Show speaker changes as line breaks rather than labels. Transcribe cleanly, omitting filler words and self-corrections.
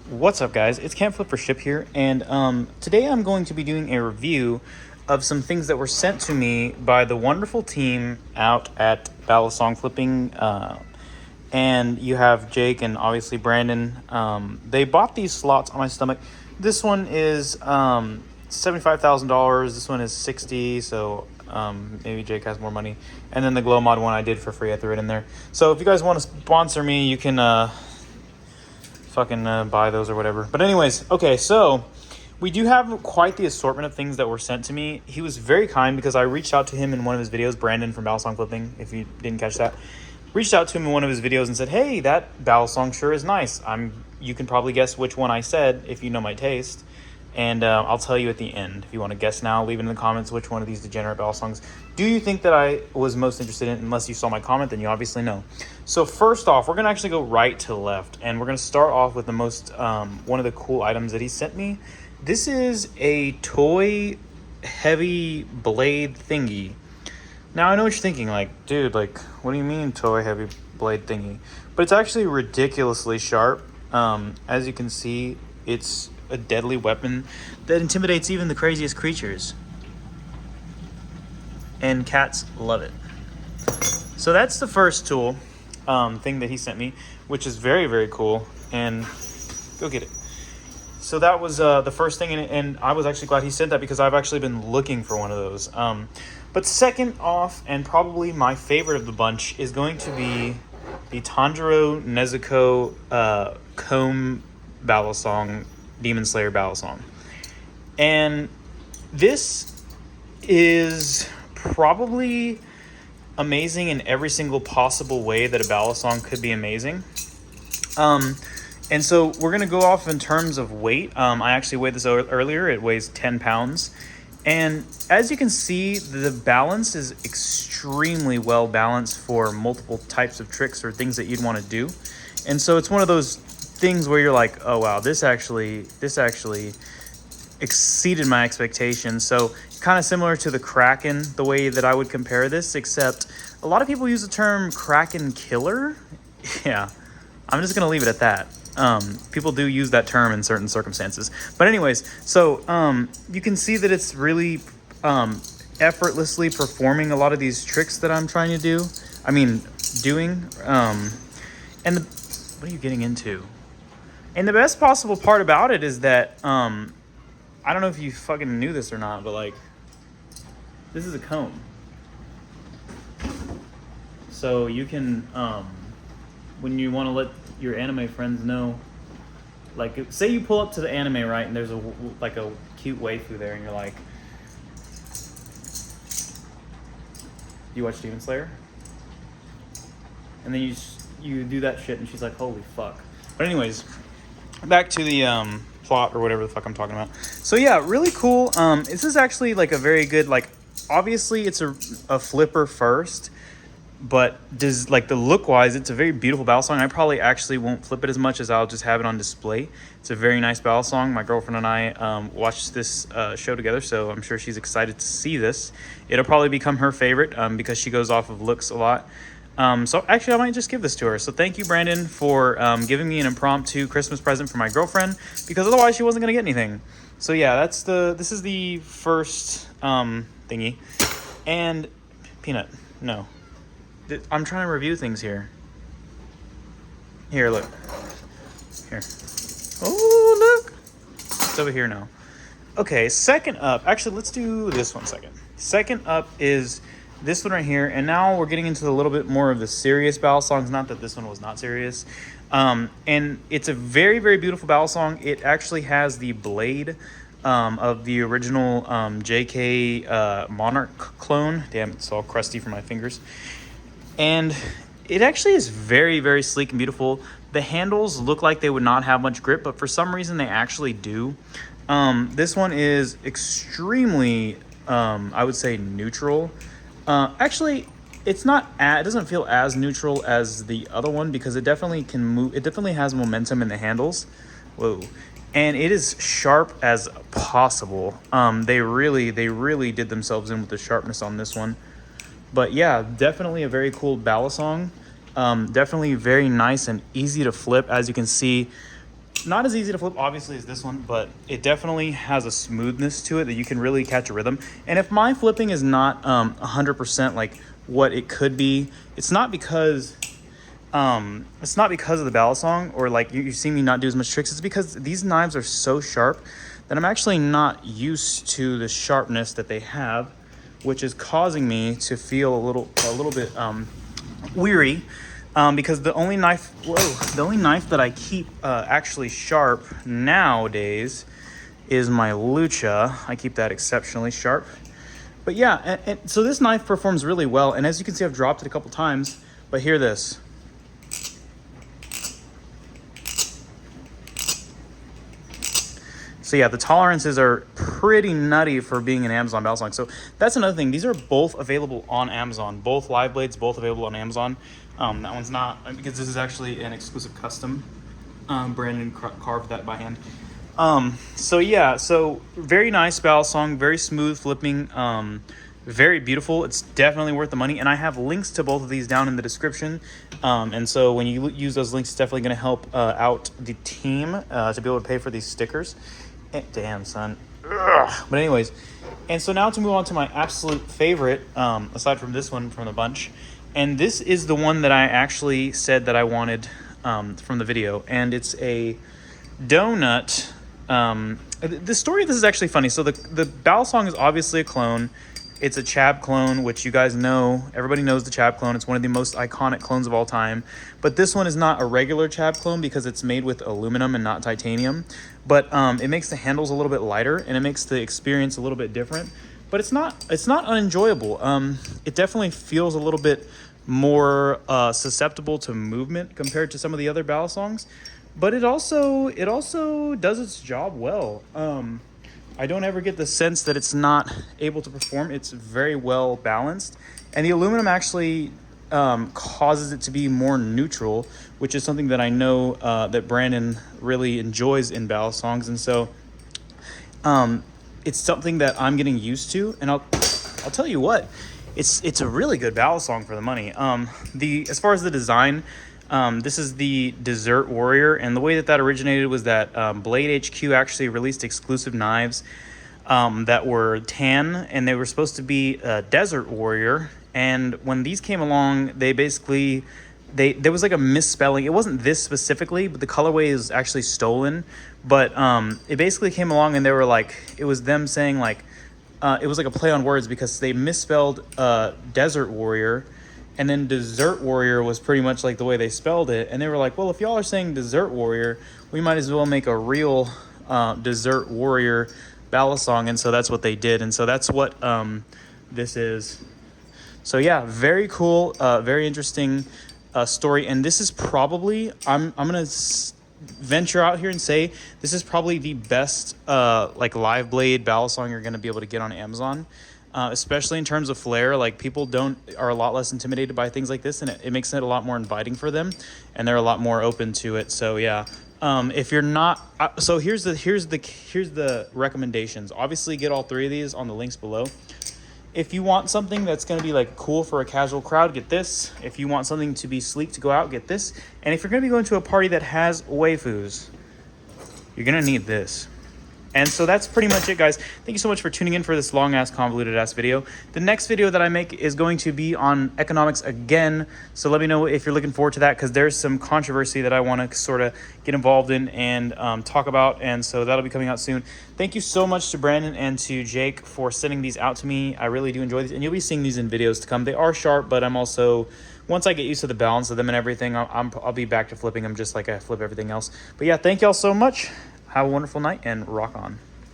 What's up, guys? It's Camp Flip for Ship here, and today I'm going to be doing a review of some things that were sent to me by the wonderful team out at Balisong Flipping. And you have Jake and obviously Brandon. They bought these slots on my stomach. This one is $75,000. This one is $60,000, so maybe Jake has more money. And then the Glow Mod one I did for free. I threw it in there. So if you guys want to sponsor me, you can buy those or whatever. But anyways, okay, so we do have quite the assortment of things that were sent to me. He was very kind because I reached out to him in one of his videos, Brandon from Balisong Flipping, if you didn't catch that. Reached out to him in one of his videos and said, hey, that Balisong sure is nice. You can probably guess which one I said if you know my taste. And I'll tell you at the end. If you want to guess now, leave it in the comments which one of these degenerate Balisongs do you think that I was most interested in. Unless you saw my comment, then you obviously know. So first off, we're going to actually go right to left. And we're going to start off with the most, one of the cool items that he sent me. This is a toy heavy blade thingy. Now, I know what you're thinking. Like, dude, like, what do you mean toy heavy blade thingy? But it's actually ridiculously sharp. As you can see, it's a deadly weapon that intimidates even the craziest creatures. And cats love it. So that's the first tool thing that he sent me, which is very, very cool. And go get it. So that was the first thing, and I was actually glad he sent that because I've actually been looking for one of those. But second off, and probably my favorite of the bunch, is going to be the Tanjiro Nezuko Comb Balisong Demon Slayer Balisong. And this is probably amazing in every single possible way that a Balisong could be amazing. And so we're going to go off in terms of weight. I actually weighed this earlier. It weighs 10 pounds. And as you can see, the balance is extremely well balanced for multiple types of tricks or things that you'd want to do. And so it's one of those things where you're like, oh wow, this actually exceeded my expectations. So kind of similar to the Kraken, the way that I would compare this, except a lot of people use the term Kraken killer. Yeah, I'm just gonna leave it at that. People do use that term in certain circumstances. But anyways, so you can see that it's really effortlessly performing a lot of these tricks that I'm trying to do. Doing. What are you getting into? And the best possible part about it is that, I don't know if you fucking knew this or not, but like, this is a comb. So you can, when you want to let your anime friends know, like, say you pull up to the anime, right, and there's a cute waifu there, and you're like, you watch Demon Slayer? And then you do that shit, and she's like, holy fuck. But anyways, back to the plot or whatever the fuck I'm talking about. So yeah, really cool. This is actually like a very good, like, obviously it's a flipper first, but does, like, the look wise, it's a very beautiful Balisong. I probably actually won't flip it as much as I'll just have it on display. It's a very nice Balisong. My girlfriend and I watched this show together, so I'm sure she's excited to see this. It'll probably become her favorite because she goes off of looks a lot. So actually, I might just give this to her. So thank you, Brandon, for giving me an impromptu Christmas present for my girlfriend, because otherwise she wasn't going to get anything. So yeah, this is the first thingy. And Peanut, no. I'm trying to review things here. Here, look. Here. Oh, look. It's over here now. Okay, second up. Actually, let's do this one second. Second up is this one right here, and now we're getting into a little bit more of the serious Balisongs. Not that this one was not serious. And it's a very, very beautiful Balisong. It actually has the blade of the original JK Monarch clone. Damn, it's all crusty from my fingers. And it actually is very, very sleek and beautiful. The handles look like they would not have much grip, but for some reason they actually do. This one is extremely, I would say, neutral. Actually, it's not. It doesn't feel as neutral as the other one because it definitely can move. It definitely has momentum in the handles. Whoa, and it is sharp as possible. They really did themselves in with the sharpness on this one. But yeah, definitely a very cool Balisong. Definitely very nice and easy to flip. As you can see, Not as easy to flip, obviously, as this one, but it definitely has a smoothness to it that you can really catch a rhythm. And if my flipping is not 100% like what it could be, it's not because of the Balisong or like you see me not do as much tricks. It's because these knives are so sharp that I'm actually not used to the sharpness that they have, which is causing me to feel a little bit weary. Because the only knife that I keep actually sharp nowadays is my Lucha. I keep that exceptionally sharp. But yeah, and so this knife performs really well. And as you can see, I've dropped it a couple times, but hear this. So yeah, the tolerances are pretty nutty for being an Amazon Balisong. So that's another thing. These are both available on Amazon. Both live blades, both available on Amazon. That one's not, because this is actually an exclusive custom. Brandon carved that by hand. So yeah, so very nice Balisong, very smooth flipping, very beautiful. It's definitely worth the money. And I have links to both of these down in the description. And so when you use those links, it's definitely going to help out the team to be able to pay for these stickers. Damn, son. Ugh. But anyways, and so now to move on to my absolute favorite, aside from this one from the bunch, and this is the one that I actually said that I wanted from the video, and it's a donut. The story of this is actually funny. So the Balisong is obviously a clone. It's a Chab clone, which you guys know. Everybody knows the Chab clone. It's one of the most iconic clones of all time. But this one is not a regular Chab clone because it's made with aluminum and not titanium. But it makes the handles a little bit lighter and it makes the experience a little bit different. But it's not unenjoyable. It definitely feels a little bit more susceptible to movement compared to some of the other Balisongs. But it also does its job well. I don't ever get the sense that it's not able to perform. It's very well balanced. And the aluminum actually causes it to be more neutral, which is something that I know that Brandon really enjoys in Balisongs. And so it's something that I'm getting used to. And I'll tell you what, it's a really good Balisong for the money. As far as the design, this is the Desert Warrior, and the way that originated was that Blade HQ actually released exclusive knives that were tan, and they were supposed to be Desert Warrior. And when these came along, they basically there was like a misspelling. It wasn't this specifically, but the colorway is actually stolen. But it basically came along, and they were like, it was them saying like it was like a play on words because they misspelled Desert Warrior. And then Desert Warrior was pretty much like the way they spelled it. And they were like, well, if y'all are saying Desert Warrior, we might as well make a real Desert Warrior Balisong. And so that's what they did. And so that's what this is. So yeah, very cool, very interesting story. And this is probably, I'm going to venture out here and say, this is probably the best like live blade Balisong you're going to be able to get on Amazon. Especially in terms of flair, like people are a lot less intimidated by things like this, and it makes it a lot more inviting for them, and they're a lot more open to it. So yeah, if you're not, so here's the recommendations. Obviously, get all three of these on the links below. If you want something that's going to be like cool for a casual crowd, get this. If you want something to be sleek to go out, get this. And if you're going to be going to a party that has waifus, you're going to need this. And so that's pretty much it, guys. Thank you so much for tuning in for this long-ass, convoluted-ass video. The next video that I make is going to be on economics again. So let me know if you're looking forward to that, because there's some controversy that I want to sort of get involved in and talk about. And so that'll be coming out soon. Thank you so much to Brandon and to Jake for sending these out to me. I really do enjoy these. And you'll be seeing these in videos to come. They are sharp, but I'm also, once I get used to the balance of them and everything, I'll be back to flipping them just like I flip everything else. But yeah, thank y'all so much. Have a wonderful night and rock on.